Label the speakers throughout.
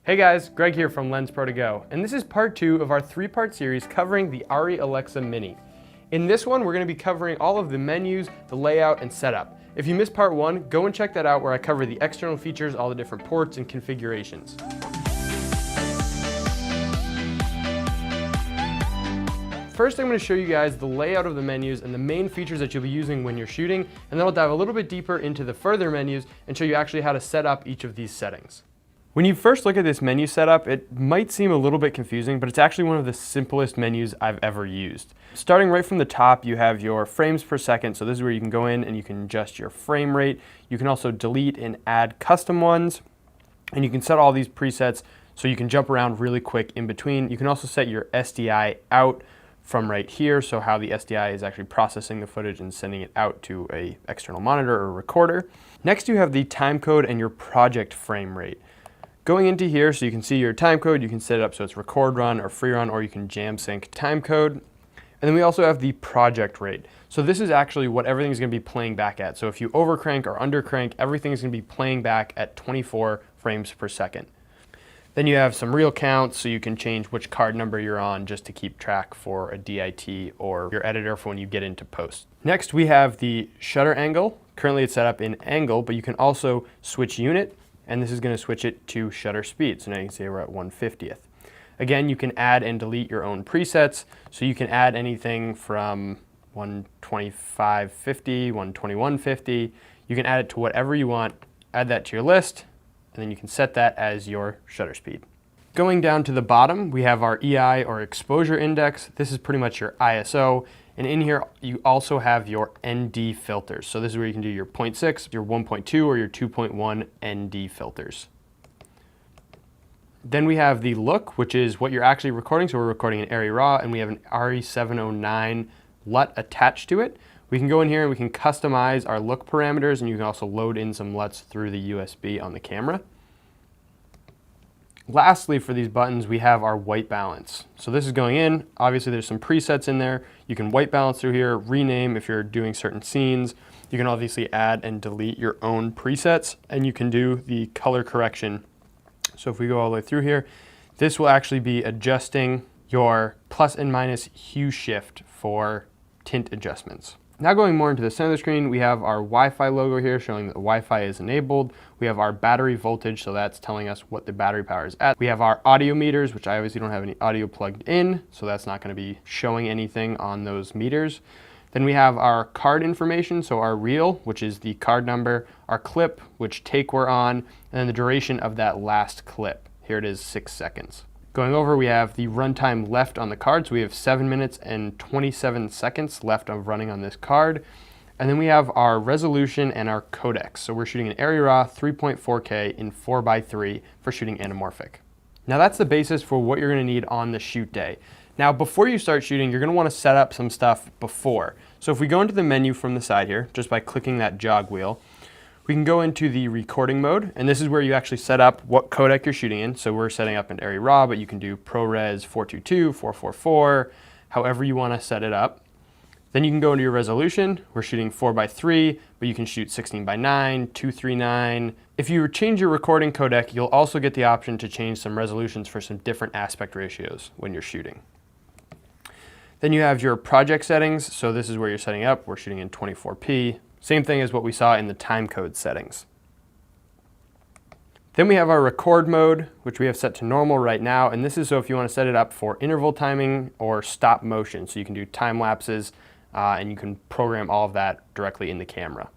Speaker 1: Hey guys, Greg here from LensPro2Go, and this is part 2 of our 3-part series covering the ARRI Alexa Mini. In this one, we're going to be covering all of the menus, the layout, and setup. If you missed part 1, go and check that out where I cover the external features, all the different ports and configurations. First, I'm going to show you guys the layout of the menus and the main features that you'll be using when you're shooting, and then I'll dive a little bit deeper into the further menus and show you actually how to set up each of these settings. When you first look at this menu setup, it might seem a little bit confusing, but it's actually one of the simplest menus I've ever used. Starting right from the top, you have your frames per second, so this is where you can go in and you can adjust your frame rate. You can also delete and add custom ones, and you can set all these presets so you can jump around really quick in between. You can also set your SDI out from right here, so how the SDI is actually processing the footage and sending it out to an external monitor or recorder. Next, you have the time code and your project frame rate. Going into here, so you can see your time code, you can set it up so it's record run or free run, or you can jam sync time code. And then we also have the project rate. So this is actually what everything's going to be playing back at. So if you overcrank or undercrank, everything's going to be playing back at 24 frames per second. Then you have some real counts, so you can change which card number you're on just to keep track for a DIT or your editor for when you get into post. Next, we have the shutter angle. Currently it's set up in angle, but you can also switch unit, and this is going to switch it to shutter speed. So now you can see we're at 1/50th. Again, you can add and delete your own presets. So you can add anything from 125/50, 121/50. You can add it to whatever you want, add that to your list, and then you can set that as your shutter speed. Going down to the bottom, we have our EI or exposure index. This is pretty much your ISO. And in here, you also have your ND filters. So this is where you can do your 0.6, your 1.2, or your 2.1 ND filters. Then we have the look, which is what you're actually recording. So we're recording an ARRI RAW, and we have an ARRI 709 LUT attached to it. We can go in here and we can customize our look parameters, and you can also load in some LUTs through the USB on the camera. Lastly, for these buttons, we have our white balance. So this is going in. Obviously, there's some presets in there. You can white balance through here, rename if you're doing certain scenes. You can obviously add and delete your own presets, and you can do the color correction. So if we go all the way through here, this will actually be adjusting your plus and minus hue shift for tint adjustments. Now going more into the center of the screen, we have our Wi-Fi logo here showing that the Wi-Fi is enabled. We have our battery voltage, so that's telling us what the battery power is at. We have our audio meters, which I obviously don't have any audio plugged in, so that's not going to be showing anything on those meters. Then we have our card information, so our reel, which is the card number, our clip, which take we're on, and then the duration of that last clip. Here it is, 6 seconds. Going over, we have the runtime left on the card, so we have 7 minutes and 27 seconds left of running on this card. And then we have our resolution and our codec. So we're shooting an ARRI RAW 3.4K in 4:3 for shooting anamorphic. Now that's the basis for what you're going to need on the shoot day. Now before you start shooting, you're going to want to set up some stuff before. So if we go into the menu from the side here, just by clicking that jog wheel, we can go into the recording mode, and this is where you actually set up what codec you're shooting in. So we're setting up an ARRI RAW, but you can do ProRes 422, 444, however you want to set it up. Then you can go into your resolution. We're shooting 4:3, but you can shoot 16:9, 239. If you change your recording codec, you'll also get the option to change some resolutions for some different aspect ratios when you're shooting. Then you have your project settings. So this is where you're setting up. We're shooting in 24p. Same thing as what we saw in the time code settings. Then we have our record mode, which we have set to normal right now. And this is so if you want to set it up for interval timing or stop motion. So you can do time lapses and you can program all of that directly in the camera.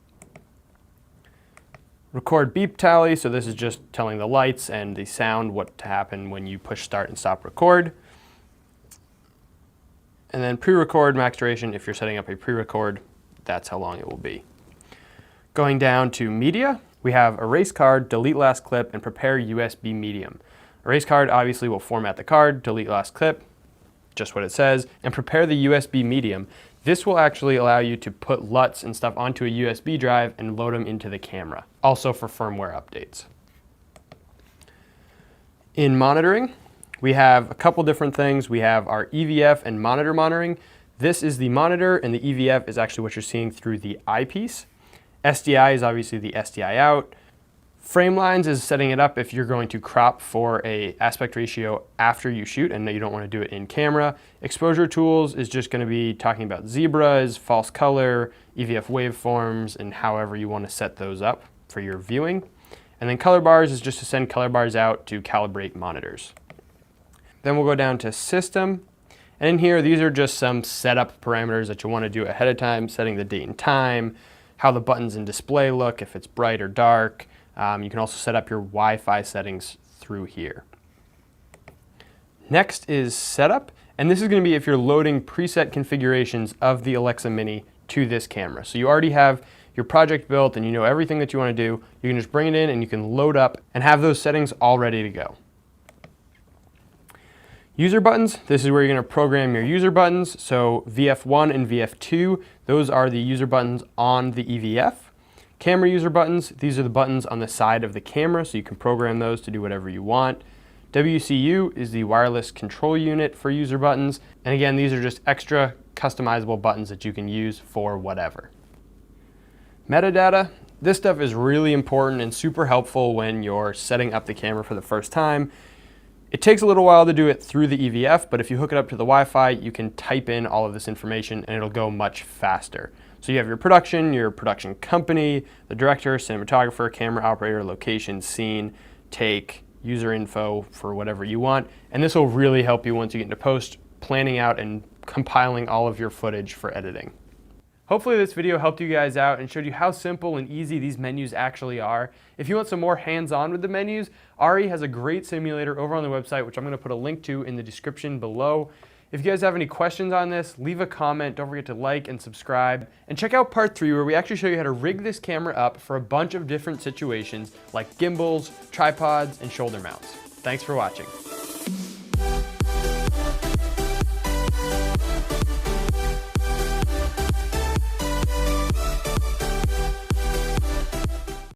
Speaker 1: Record beep tally. So this is just telling the lights and the sound what to happen when you push start and stop record. And then pre-record max duration. If you're setting up a pre-record, that's how long it will be. Going down to media, we have erase card, delete last clip, and prepare USB medium. Erase card obviously will format the card, delete last clip, just what it says, and prepare the USB medium. This will actually allow you to put LUTs and stuff onto a USB drive and load them into the camera, also for firmware updates. In monitoring, we have a couple different things. We have our EVF and monitor monitoring. This is the monitor, and the EVF is actually what you're seeing through the eyepiece. SDI is obviously the SDI out. Frame lines is setting it up if you're going to crop for a aspect ratio after you shoot and you don't want to do it in camera. Exposure tools is just going to be talking about zebras, false color, EVF waveforms, and however you want to set those up for your viewing. And then color bars is just to send color bars out to calibrate monitors. Then we'll go down to system. And in here, these are just some setup parameters that you'll want to do ahead of time, setting the date and time, how the buttons and display look, if it's bright or dark. You can also set up your Wi-Fi settings through here. Next is setup, and this is going to be if you're loading preset configurations of the Alexa Mini to this camera. So you already have your project built and you know everything that you want to do. You can just bring it in and you can load up and have those settings all ready to go. User buttons, this is where you're going to program your user buttons. So VF1 and VF2, those are the user buttons on the EVF. Camera user buttons, these are the buttons on the side of the camera, so you can program those to do whatever you want. WCU is the wireless control unit for user buttons. And again, these are just extra customizable buttons that you can use for whatever. Metadata, this stuff is really important and super helpful when you're setting up the camera for the first time. It takes a little while to do it through the EVF, but if you hook it up to the Wi-Fi, you can type in all of this information and it'll go much faster. So you have your production company, the director, cinematographer, camera operator, location, scene, take, user info for whatever you want. And this will really help you once you get into post, planning out and compiling all of your footage for editing. Hopefully this video helped you guys out and showed you how simple and easy these menus actually are. If you want some more hands-on with the menus, Ari has a great simulator over on the website, which I'm going to put a link to in the description below. If you guys have any questions on this, leave a comment. Don't forget to like and subscribe. And check out part 3 where we actually show you how to rig this camera up for a bunch of different situations like gimbals, tripods, and shoulder mounts. Thanks for watching.